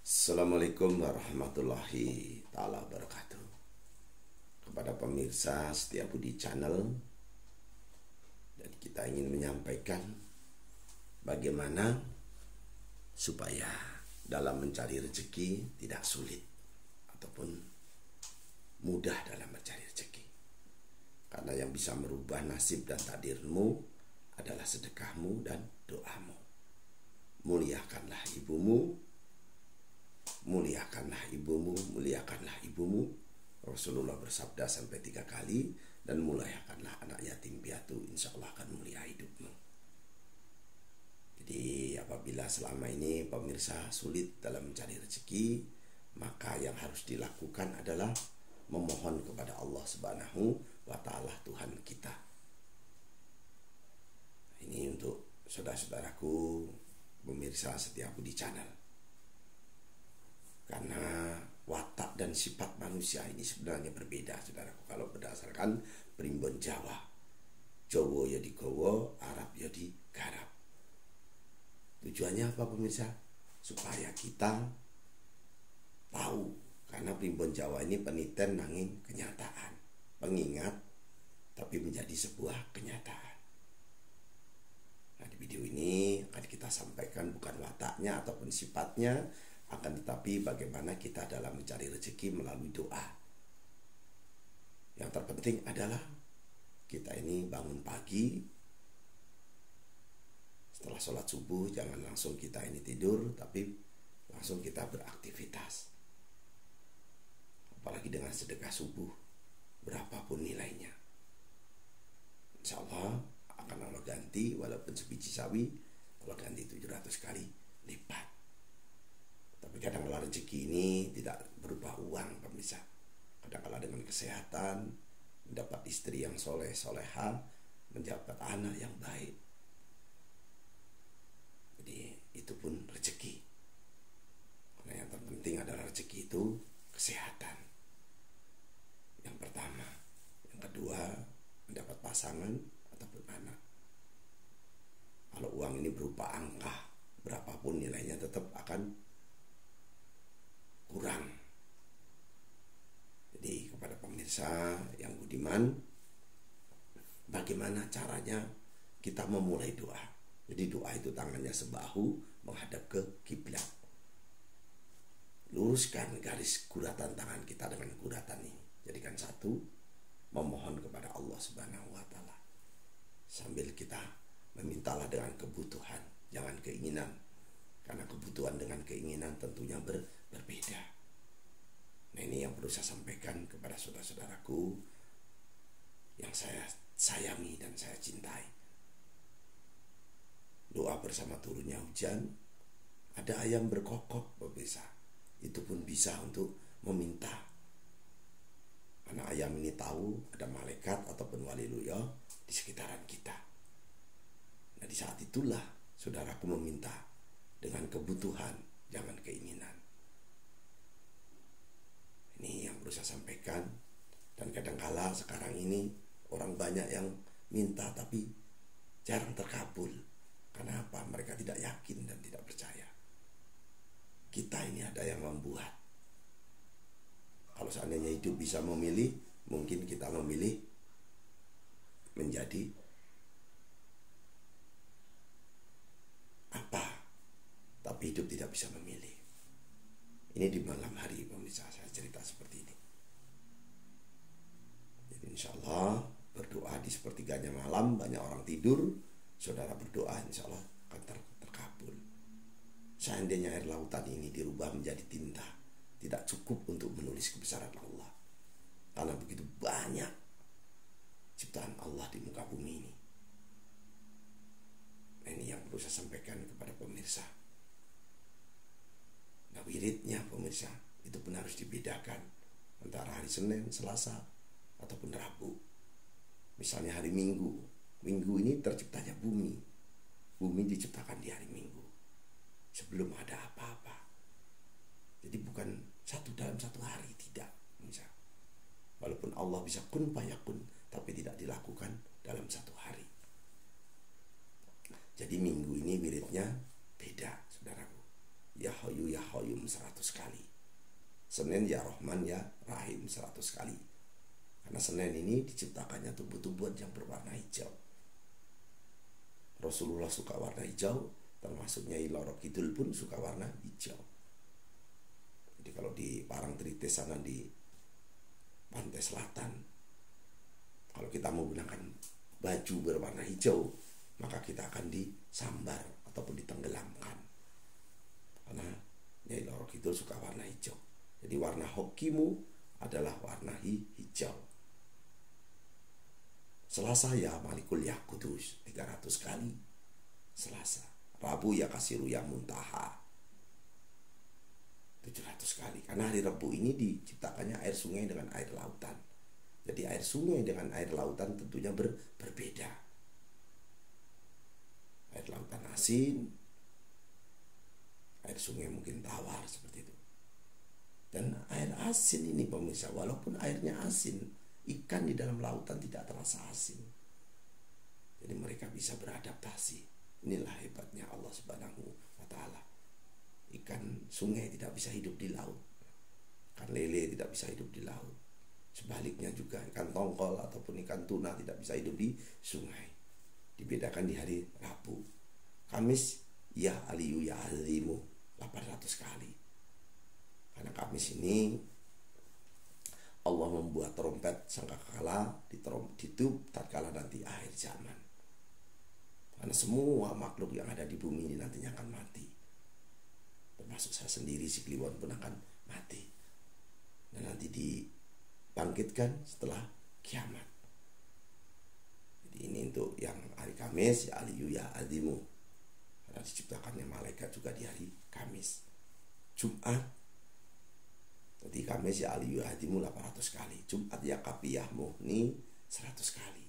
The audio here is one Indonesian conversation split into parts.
Assalamualaikum warahmatullahi ta'ala wabarakatuh. Kepada pemirsa setia Budi Channel, dan kita ingin menyampaikan bagaimana supaya dalam mencari rezeki tidak sulit ataupun mudah dalam mencari rezeki. Karena yang bisa merubah nasib dan takdirmu adalah sedekahmu dan doamu. Muliakanlah ibumu, muliakanlah ibumu, muliakanlah ibumu. Rasulullah bersabda sampai 3 kali. Dan muliakanlah anak yatim piatu, insya Allah akan mulia hidupmu. Jadi apabila selama ini pemirsa sulit dalam mencari rezeki, maka yang harus dilakukan adalah memohon kepada Allah Subhanahu wa Ta'ala, Tuhan kita. Ini untuk saudara-saudaraku pemirsa setia Budi Channel. Karena watak dan sifat manusia ini sebenarnya berbeda, saudaraku. Kalau berdasarkan primbon Jawa, Jawa ya digowo, Arab ya digarap. Tujuannya apa pemirsa? Supaya kita tahu, karena primbon Jawa ini peniten nanging kenyataan, pengingat tapi menjadi sebuah kenyataan. Nah, di video ini akan kita sampaikan bukan wataknya ataupun sifatnya, akan tetapi bagaimana kita dalam mencari rezeki melalui doa. Yang terpenting adalah kita ini bangun pagi, setelah sholat subuh jangan langsung kita ini tidur, tapi langsung kita beraktivitas. Apalagi dengan sedekah subuh, berapapun nilainya, insya Allah akan Allah ganti, walaupun sebiji sawi Allah ganti 700 kali lipat. Tapi kadang-kala rezeki ini tidak berupa uang pemirsa. Kadang-kala dengan kesehatan, mendapat istri yang soleh soleha, mendapat anak yang baik. Jadi itu pun rezeki. Karena yang terpenting adalah rezeki itu kesehatan. Yang pertama. Yang kedua, mendapat pasangan ataupun anak. Kalau uang ini berupa angka, berapapun nilainya tetap akan kurang. Jadi kepada pemirsa yang budiman, bagaimana caranya kita memulai doa? Jadi doa itu tangannya sebahu menghadap ke kiblat. Luruskan garis guratan tangan kita dengan guratan ini. Jadikan satu, memohon kepada Allah Subhanahu wa Ta'ala. Sambil kita memintalah dengan kebutuhan, jangan keinginan. Karena kebutuhan dengan keinginan tentunya berbeda. Nah, ini yang perlu saya sampaikan kepada saudara-saudaraku yang saya sayangi dan saya cintai. Doa bersama turunnya hujan, ada ayam berkokok pemirsa, itu pun bisa untuk meminta. Karena ayam ini tahu ada malaikat ataupun wali luya di sekitaran kita. Nah, di saat itulah saudaraku meminta dengan kebutuhan, jangan keinginan. Ini yang perlu saya sampaikan. Dan kadangkala sekarang ini orang banyak yang minta tapi jarang terkabul. Karena apa? Mereka tidak yakin dan tidak percaya. Kita ini ada yang membuat. Kalau seandainya hidup bisa memilih, mungkin kita memilih menjadi apa? Tapi hidup tidak bisa memilih. Ini di malam hari pemirsa saya cerita seperti ini. Jadi insya Allah berdoa di sepertiganya malam, banyak orang tidur, saudara berdoa insya Allah akan terkabul. Seandainya air lautan ini dirubah menjadi tinta, tidak cukup untuk menulis kebesaran Allah. Karena begitu banyak ciptaan Allah di muka bumi ini. Nah, ini yang perlu saya sampaikan kepada pemirsa. Nah, wiridnya pemirsa itu pun harus dibedakan antara hari Senin, Selasa ataupun Rabu. Misalnya hari Minggu, Minggu ini terciptanya bumi. Bumi diciptakan di hari Minggu, sebelum ada apa-apa. Jadi bukan satu dalam satu hari, tidak pemirsa. Walaupun Allah bisa kun fayakun, tapi tidak dilakukan dalam satu hari. Jadi Minggu ini wiridnya beda, saudaraku. Ya Hayyu ya Qayyum 100 kali. Senin ya Rahman ya Rahim 100 kali. Karena Senin ini diciptakannya tumbuh-tumbuhan yang berwarna hijau. Rasulullah suka warna hijau, termasuk Nyai Loro Kidul pun suka warna hijau. Jadi kalau di Parangtritis sana di pantai selatan, kalau kita menggunakan baju berwarna hijau, maka kita akan disambar ataupun ditenggelamkan. Karena Nyai Loro Kidul suka warna hijau. Jadi warna hokimu adalah warna hijau. Selasa ya Malikul ya Kudus 300 kali Selasa. Rabu ya Kasiru ya Muntaha 700 kali. Karena hari Rabu ini diciptakannya air sungai dengan air lautan. Jadi air sungai dengan air lautan tentunya berbeda. Air lautan asin, air sungai mungkin tawar seperti itu. Dan air asin ini pemirsa, walaupun airnya asin, ikan di dalam lautan tidak terasa asin. Jadi mereka bisa beradaptasi. Inilah hebatnya Allah Subhanahu wa Ta'ala. Ikan sungai tidak bisa hidup di laut. Ikan lele tidak bisa hidup di laut. Sebaliknya juga ikan tongkol ataupun ikan tuna tidak bisa hidup di sungai. Dibedakan di hari Rabu. Kamis ya Aliyu ya Azimu 800 kali. Karena Kamis ini Allah membuat trompet sangkakala ditiup tatkala nanti akhir zaman. Karena semua makhluk yang ada di bumi ini nantinya akan mati. Termasuk saya sendiri, si Kliwon pun akan mati. Dan nanti dibangkitkan setelah kiamat. Jadi ini untuk yang hari Kamis ya Aliyu ya Azimu. Karena diciptakannya malaikat juga di hari Kamis. Jumat jadi Kamis ya Aliyu Hadimu 800 kali. Jumat ya Kapiyah Muhni 100 kali.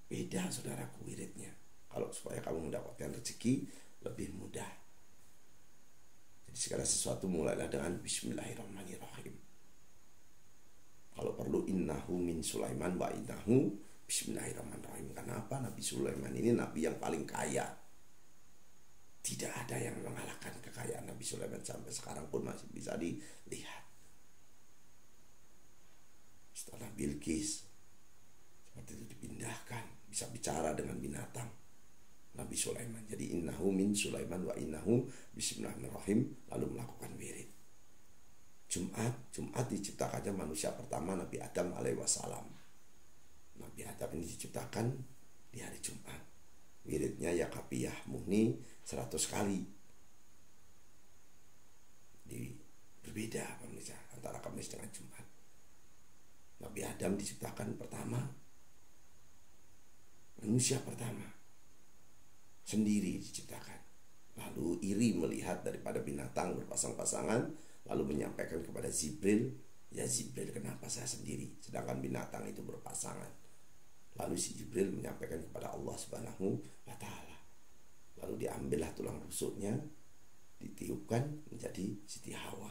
Beda saudaraku wiridnya. Kalau supaya kamu mendapatkan rezeki lebih mudah. Jadi segala sesuatu mulailah dengan Bismillahirrahmanirrahim. Kalau perlu innahu min Sulaiman wa innahu Bismillahirrahmanirrahim. Kenapa Nabi Sulaiman ini nabi yang paling kaya? Tidak ada yang mengalahkan kekayaan Nabi Sulaiman sampai sekarang pun masih bisa dilihat. Setelah Bilqis seperti itu dipindahkan, bisa bicara dengan binatang. Nabi Sulaiman. Jadi innahu min Sulaiman wa innahu bismillahirrahmanirrahim, lalu melakukan wirid. Jumat diciptakannya manusia pertama Nabi Adam alaihi wasallam. Nabi Adam ini diciptakan di hari Jumat. Wiridnya ya Kapiyah Muhni 100 kali. Berbeda pemirsa antara Kamis dengan Jumat. Nabi Adam diciptakan pertama, manusia pertama sendiri diciptakan. Lalu iri melihat daripada binatang berpasang-pasangan, lalu menyampaikan kepada Jibril, ya Jibril, kenapa saya sendiri sedangkan binatang itu berpasangan? Lalu si Jibril menyampaikan kepada Allah Subhanahu wa Ta'ala. Lalu diambillah tulang rusuknya, ditiupkan menjadi Siti Hawa.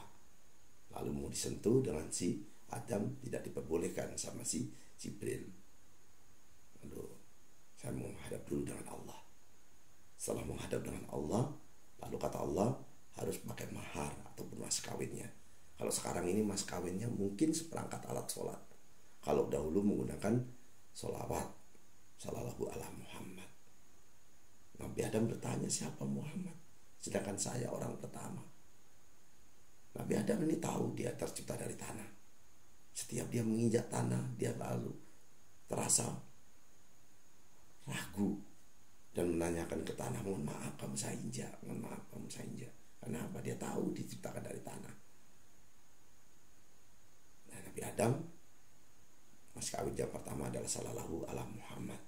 Lalu mau disentuh dengan si Adam, tidak diperbolehkan sama si Jibril. Lalu saya mau menghadap dulu dengan Allah. Setelah menghadap dengan Allah, lalu kata Allah harus pakai mahar ataupun mas kawinnya. Kalau sekarang ini mas kawinnya mungkin seperangkat alat sholat. Kalau dahulu menggunakan sholawat sallallahu ala Muhammad. Nabi Adam bertanya, siapa Muhammad? Sedangkan saya orang pertama. Nabi Adam ini tahu dia tercipta dari tanah. Setiap dia menginjak tanah, dia lalu terasa ragu dan menanyakan ke tanah, mohon maaf kamu saya injak, mohon maaf kamu saya injak. Kenapa? Dia tahu diciptakan dari tanah. Nah, Nabi Adam, mas kawin yang pertama adalah sallallahu ala Muhammad.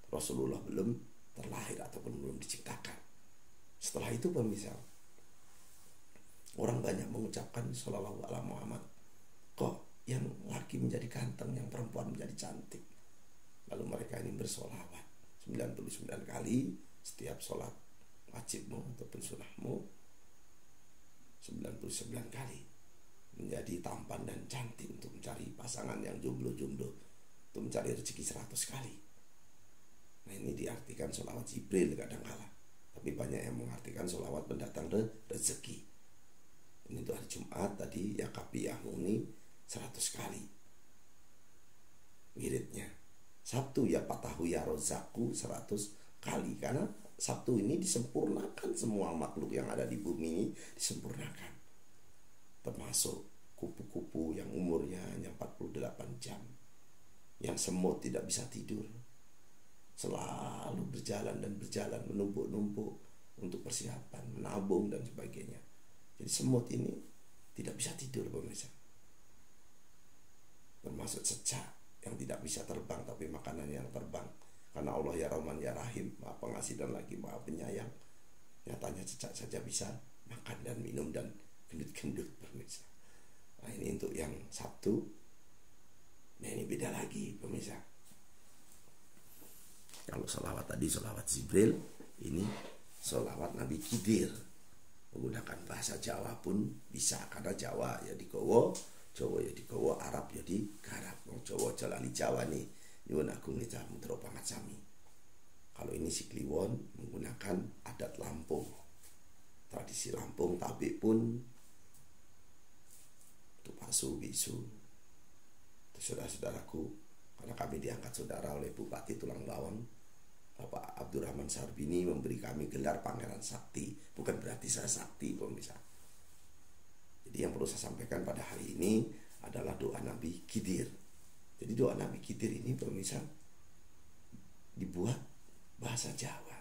Rasulullah belum terlahir ataupun belum diciptakan. Setelah itu pemirsa, orang banyak mengucapkan sallallahu ala Muhammad. Kok yang laki menjadi ganteng, yang perempuan menjadi cantik? Lalu mereka ini bersolawat 99 kali setiap sholat wajibmu ataupun sunnahmu, 99 kali menjadi tampan dan cantik untuk mencari pasangan yang jomblo-jomblo, untuk mencari rezeki 100 kali. Nah, ini diartikan sholawat Jibril kadang-kala, tapi banyak yang mengartikan sholawat pendatang rezeki. Jumat tadi ya kapi ya muni 100 kali wiridnya. Sabtu ya patahu ya rozaku 100 kali, karena Sabtu ini disempurnakan, semua makhluk yang ada di bumi ini disempurnakan, termasuk kupu-kupu yang umurnya hanya 48 jam, yang semut tidak bisa tidur, selalu berjalan dan berjalan, menumpuk-numpuk untuk persiapan, menabung dan sebagainya. Jadi semut ini tidak bisa tidur pemirsa. Termasuk cecak yang tidak bisa terbang tapi makanan yang terbang. Karena Allah ya Rahman ya Rahim, Maha Pengasih dan lagi Maha Penyayang. Nyatanya cecak saja bisa makan dan minum dan gendut-gendut pemirsa. Nah ini untuk yang Sabtu. Nah ini beda lagi pemirsa. Kalau sholawat tadi sholawat Jibril, ini sholawat Nabi Khidir. Menggunakan bahasa Jawa pun bisa, karena Jawa ya digowo, Jawa ya digowo, Arab ya digarap. Jawa jalali Jawa nih, nyuwun agung nita mudra pangat sami. Kalau ini si Kliwon menggunakan adat Lampung, tradisi Lampung, tabik pun untuk pasu bisu. Saudara-saudaraku, karena kami diangkat saudara oleh Bupati Tulang Bawang, Bapak Abdurrahman Sarbini, memberi kami gelar Pangeran Sakti. Bukan berarti saya sakti pemirsa. Jadi yang perlu saya sampaikan pada hari ini adalah doa Nabi Khidir. Jadi doa Nabi Khidir ini pemirsa dibuat bahasa Jawa.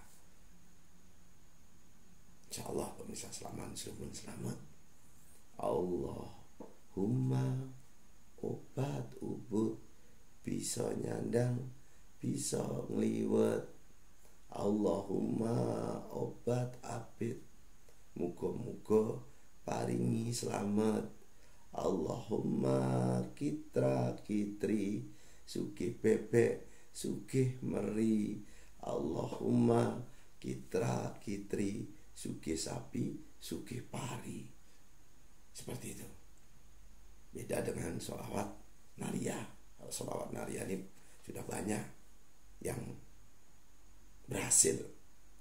Insya Allah pemirsa selamat, selamat. Allahumma obat ubud, bisa nyandang, bisa ngliwet. Allahumma obat abid, muga-muga paringi selamat. Allahumma kitra kitri, sugih bebek, sugih meri. Allahumma kitra kitri, sugih sapi, sugih pari. Seperti itu. Beda dengan sholawat Naria. Kalau sholawat Naria ini sudah banyak yang berhasil,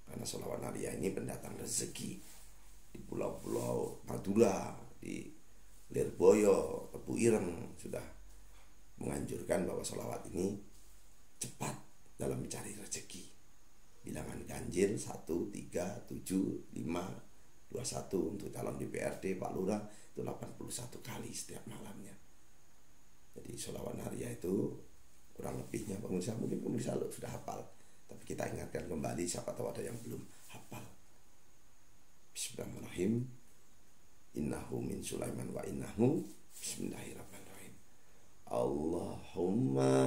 karena sholawat Naria ini pendatang rezeki. Di pulau-pulau Madura, di Lirboyo, Tebu Ireng sudah menganjurkan bahwa sholawat ini cepat dalam mencari rezeki. Bilangan ganjil 1, 3, 7, 5, 21 untuk calon DPRD Pak Lurah itu 81 kali setiap malamnya. Jadi sholawat Naria itu kurang lebihnya pemirsa, mungkin pemirsa sudah hafal, tapi kita ingatkan kembali siapa tahu ada yang belum hafal. Bismillahirrahmanirrahim. Innahu min Sulaiman wa innahu bismillahirrahmanirrahim. Allahumma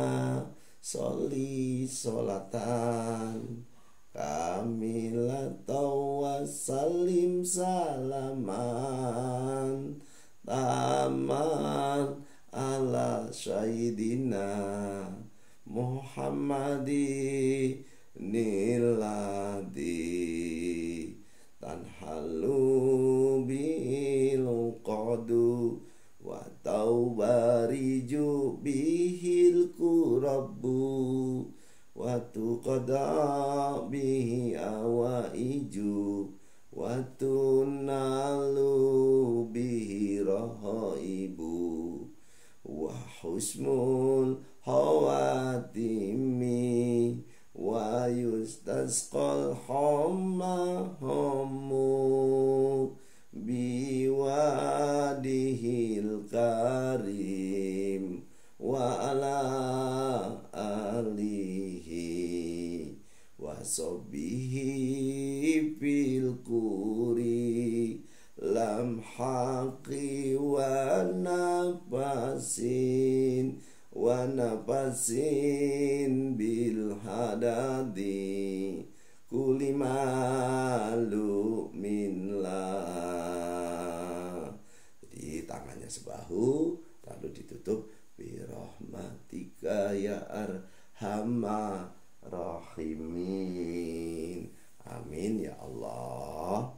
sholli sholatan kamilatan wa salim salaman taman ala syahidina Muhammadi niladi tanhalu bil qadu wa taubariju bihil kurabu wa tuqada bihi awaiju wa tunalu bihi rahaibu wa husmul hawatimi wa yustasqal hammahamu biwadihil karim wa ala alihi wa sobihi bil kuri lam haqi wa nafasin bil hadadi kulimalu minlah. Jadi tangannya sebahu lalu ditutup birahmatika ya arhamar rahimin. Amin ya Allah.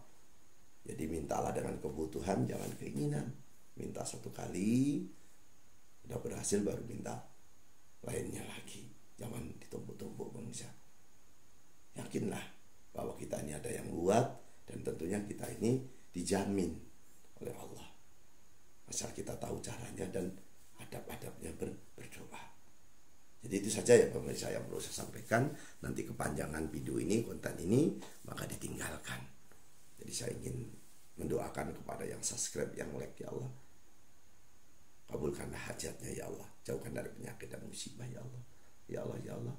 Jadi mintalah dengan kebutuhan, jangan keinginan. Minta satu kali, udah berhasil baru minta lainnya lagi. Jangan ditumpuk-tumpuk pemirsa. Yakinlah bahwa kita ini ada yang buat, dan tentunya kita ini dijamin oleh Allah. asal kita tahu caranya dan adab-adabnya berdoa. Jadi itu saja ya pemirsa yang perlu saya sampaikan. Nanti kepanjangan video ini, konten ini, maka ditinggalkan. Jadi saya ingin mendoakan kepada yang subscribe, yang like, ya Allah, kabulkanlah hajatnya ya Allah, jauhkan dari penyakit dan musibah ya Allah, ya Allah, ya Allah.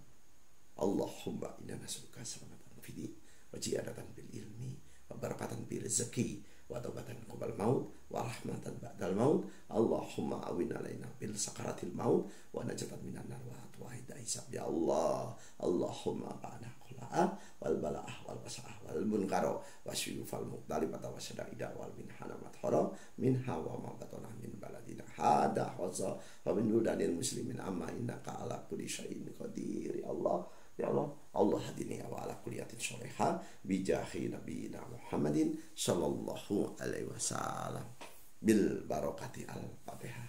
Allahumma inna nas'aluka salamatan fid din wa ziyadatan bil ilmi wa barakatan bil rezeki wa taubatan qabla maut wa rahmatan ba'dal maut. Allahumma awin alaina bil sakaratil maut wa najatan minan nar wa atwahida hisab ya Allah. Allahumma ba'na qula'ah wal bala'ah wal basa'ah wal munkaro wa syufal muqtalib wa syada'ida wal min hanamat hara min hawa ma batana min baladina hada haza wa min dudanil muslimin amma innaka ala kulli syai'in qadir ya Allah. Ya Allah, Allah hadini wa ala kuliyatin sholehah bijahi nabiyina Muhammadin sallallahu alaihi wasallam bil barokati al-fatihah.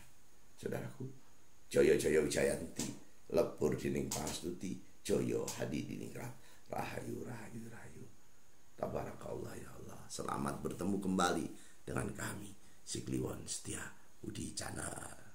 Saudaraku, Joyo Joyo Wijayanti, lebur dining pastuti, Joyo hadi dining rahayu rahayu rahayu. Tabarakallah ya Allah. Selamat bertemu kembali dengan kami, si Kliwon Setia Budi Channel.